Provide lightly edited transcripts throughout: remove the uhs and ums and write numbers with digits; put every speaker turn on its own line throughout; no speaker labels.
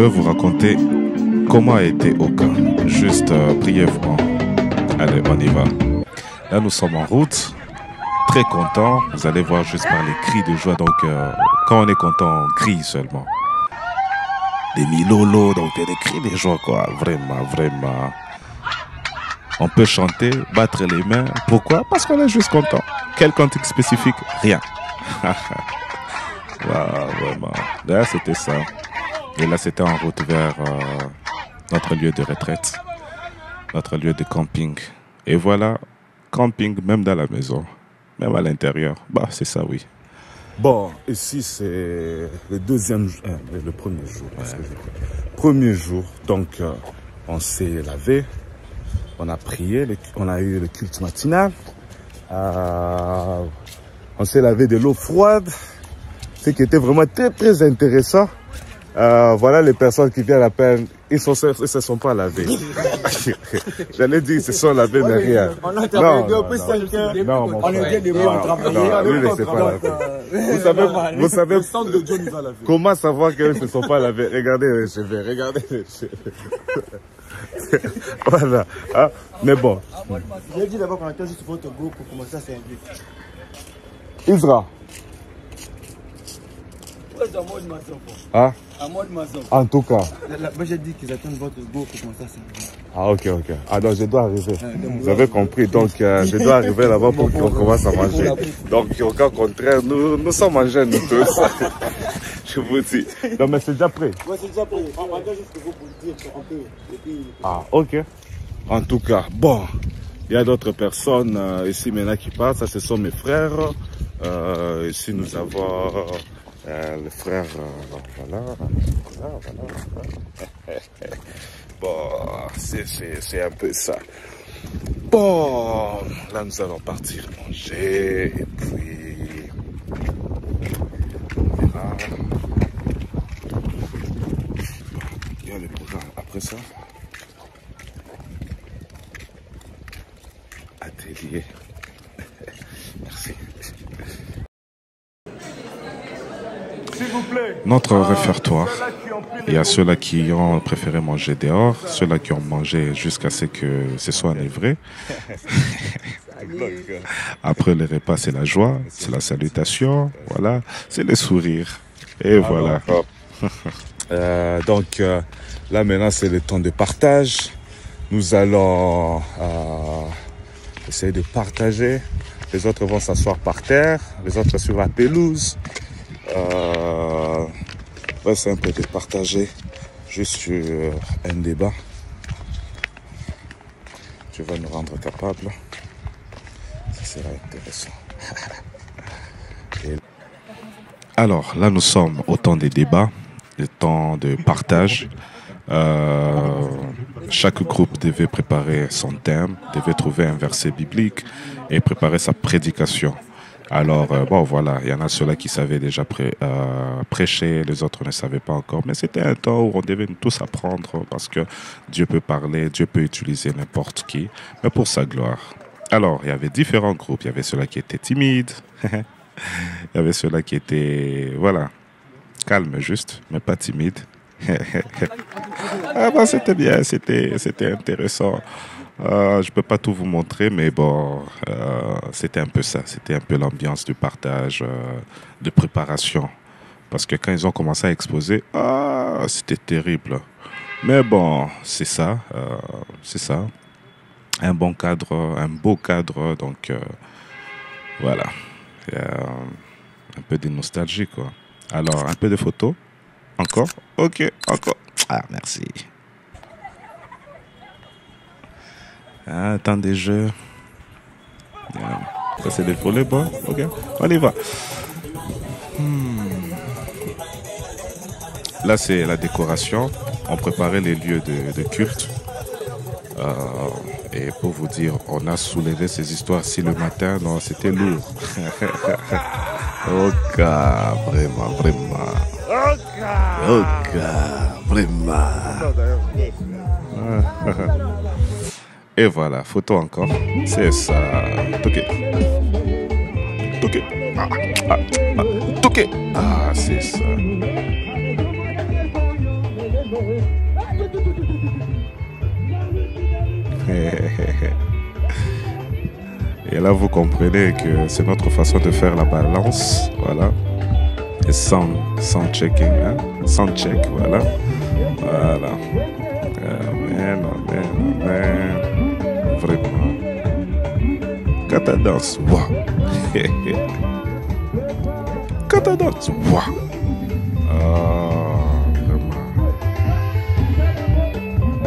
vais vous raconter comment a été Oka, juste brièvement. Allez, on y va. Là, nous sommes en route, très contents. Vous allez voir juste par les cris de joie. Donc, quand on est content, on crie seulement. Des milolos, donc des cris de joie, quoi. Vraiment, vraiment. On peut chanter, battre les mains. Pourquoi? Parce qu'on est juste content. Quel cantique spécifique? Rien. Wow, vraiment. Là, c'était ça. Et là, c'était en route vers notre lieu de retraite, notre lieu de camping. Et voilà, camping même dans la maison, même à l'intérieur. Bah, c'est ça, oui.
Bon, ici, c'est le deuxième jour, le premier jour. Premier jour, donc, on s'est lavé, on a prié, on a eu le culte matinal. On s'est lavé de l'eau froide, ce qui était vraiment très intéressant. Voilà les personnes qui viennent à peine, ils se sont pas lavés. J'allais dire ils se sont lavés, mais rien.
On a travaillé depuis 5 heures.
Non, mon frère.
On était debout, on travaillait.
Lui, il ne s'est pas lavé. Vous savez,
le sang de Dieu nous a lavé.
Comment savoir qu'ils ne se sont pas lavés? Regardez les cheveux, regardez les cheveux. Voilà. Ah, mais bon.
J'ai dit d'abord qu'on attend juste votre go pour commencer à servir.
Isra. Ah?
À mode maçon.
En tout cas.
Moi j'ai dit qu'ils attendent votre go pour commencer à servir.
Ah, ok. Ah, donc je dois arriver. Vous avez compris. Donc, je dois arriver là-bas pour qu'on commence à manger. Donc, au cas contraire, nous sommes en jeûne, nous tous. Je vous dis. Non, mais c'est déjà prêt.
Ouais, c'est déjà prêt. On attend juste pour le dire un peu.
Ah, ok. En tout cas, bon. Il y a d'autres personnes ici maintenant qui partent. Ça, ce sont mes frères. Ici, nous avons le frère. Voilà. Bon, c'est un peu ça. Bon, là, nous allons partir manger. Et puis, on verra. Il y a le programme après ça. Atelier. Merci. S'il vous plaît.
Notre réfectoire. Il y a ceux-là qui ont préféré manger dehors, ceux-là qui ont mangé jusqu'à ce que ce soit enivré. Après le repas, c'est la joie, c'est la salutation, voilà, c'est le sourire. Et voilà.
Donc là maintenant c'est le temps de partage. Nous allons essayer de partager. Les autres vont s'asseoir par terre, les autres sur la pelouse. Ouais, c'est un peu de partager juste sur un débat. Tu vas nous rendre capable. Ça sera intéressant.
Alors, là, nous sommes au temps des débats, le temps de partage. Chaque groupe devait préparer son thème, devait trouver un verset biblique et préparer sa prédication. Alors, bon, voilà, il y en a ceux-là qui savaient déjà prêcher, les autres ne savaient pas encore. Mais c'était un temps où on devait tous apprendre parce que Dieu peut parler, Dieu peut utiliser n'importe qui, mais pour sa gloire. Alors, il y avait différents groupes. Il y avait ceux-là qui étaient timides. Il y avait ceux-là qui étaient, voilà, calmes juste, mais pas timides. Ah ben, c'était bien, c'était intéressant. Je peux pas tout vous montrer, mais bon, c'était un peu ça. C'était un peu l'ambiance du partage, de préparation. Parce que quand ils ont commencé à exposer, c'était terrible. Mais bon, c'est ça, c'est ça. Un bon cadre, un beau cadre, donc voilà. Il y a un peu de nostalgie, quoi. Alors, un peu de photos. Encore? Ok, encore. Ah, merci. Ah, temps des jeux. Ça, c'est des volets, bon. Ok, on y va. Là, c'est la décoration. On préparait les lieux de culte. Et pour vous dire, on a soulevé ces histoires-ci le matin. Non, c'était lourd. Ok, vraiment. Ok, vraiment. Et voilà, photo encore. C'est ça. Toqué. Toqué. Ah, c'est ça. Et là, vous comprenez que c'est notre façon de faire la balance. Voilà. Et sans checking, hein? Sans check, voilà. Voilà. Amen, amen, amen. Vraiment. Kata danse, waouh. Kata danse, waouh. Vraiment.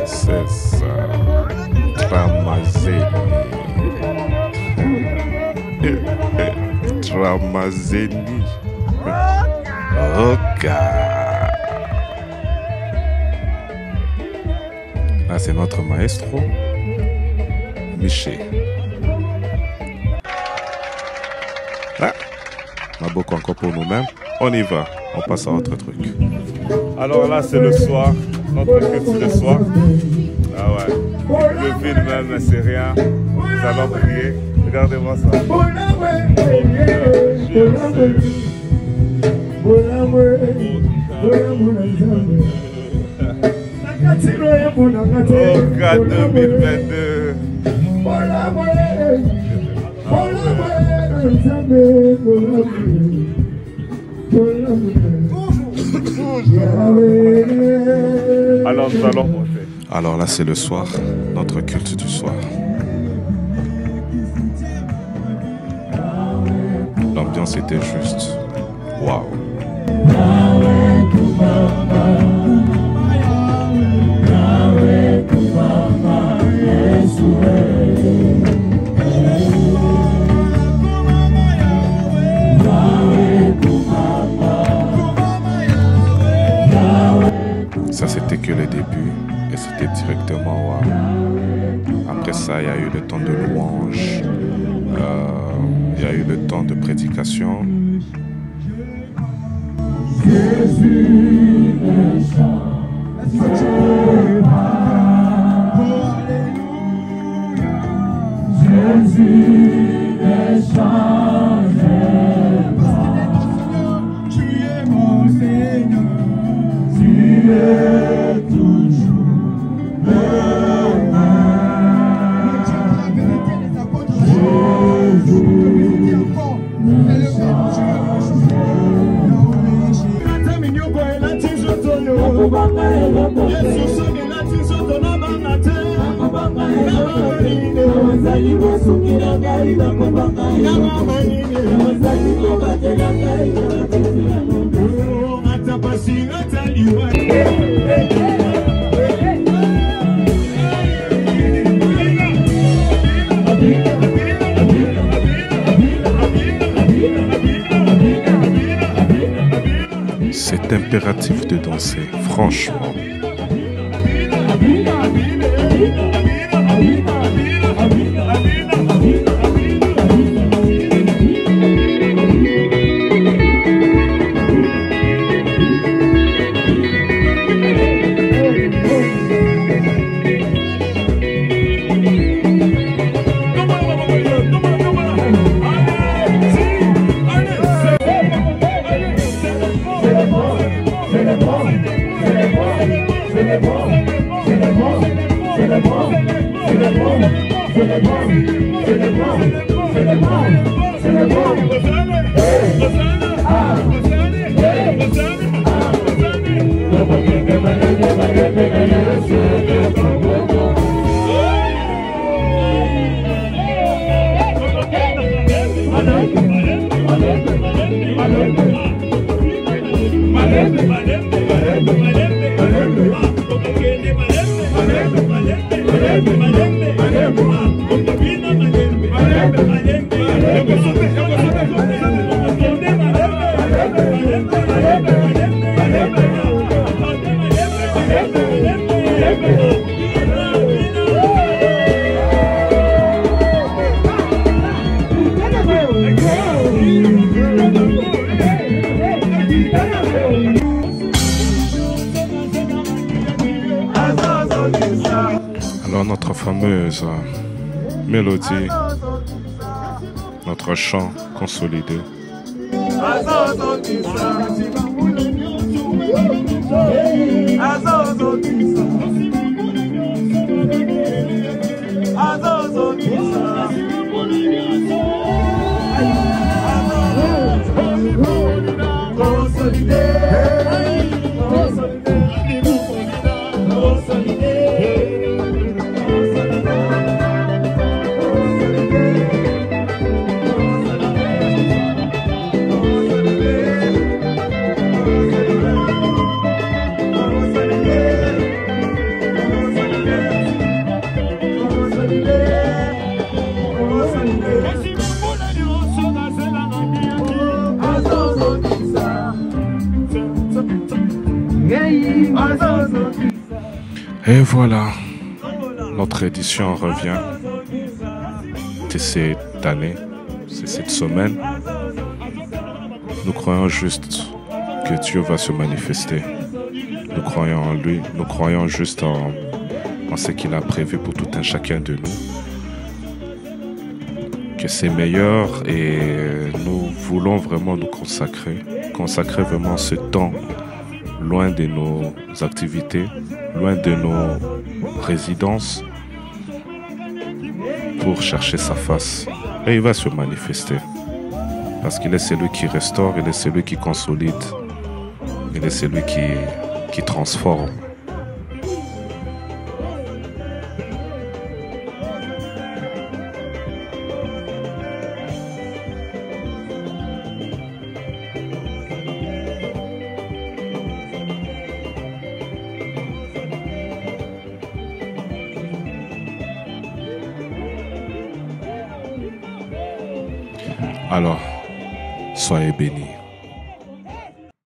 C'est ça. Tramazeni. Ok. Là, c'est notre maestro, Miché. Là, on a beaucoup encore pour nous-mêmes. On y va. On passe à autre truc. Alors là, c'est le soir. Notre culte le soir. Ah ouais. Le vide même, c'est rien. Nous allons prier. Regardez-moi ça. Oh, 2022. Alors nous allons monter. Alors là c'est le soir, notre culte du soir. L'ambiance était juste waouh. Ça c'était que le début et c'était directement waouh. Après ça il y a eu le temps de louange, il y a eu le temps de prédication. Jésus ne change pas. Tu es mon Seigneur. Tu es toujours le même. Jésus ne change C'est impératif de danser, franchement. Alors notre fameuse mélodie, notre chant consolidé. Et voilà, notre édition revient. C'est cette année, c'est cette semaine. Nous croyons juste que Dieu va se manifester. Nous croyons en lui, nous croyons juste en ce qu'il a prévu pour tout un chacun de nous. Que c'est meilleur et nous voulons vraiment nous consacrer vraiment ce temps loin de nos activités, loin de nos résidences pour chercher sa face. Et il va se manifester. Parce qu'il est celui qui restaure, il est celui qui consolide, il est celui qui transforme. Alors, soyez bénis.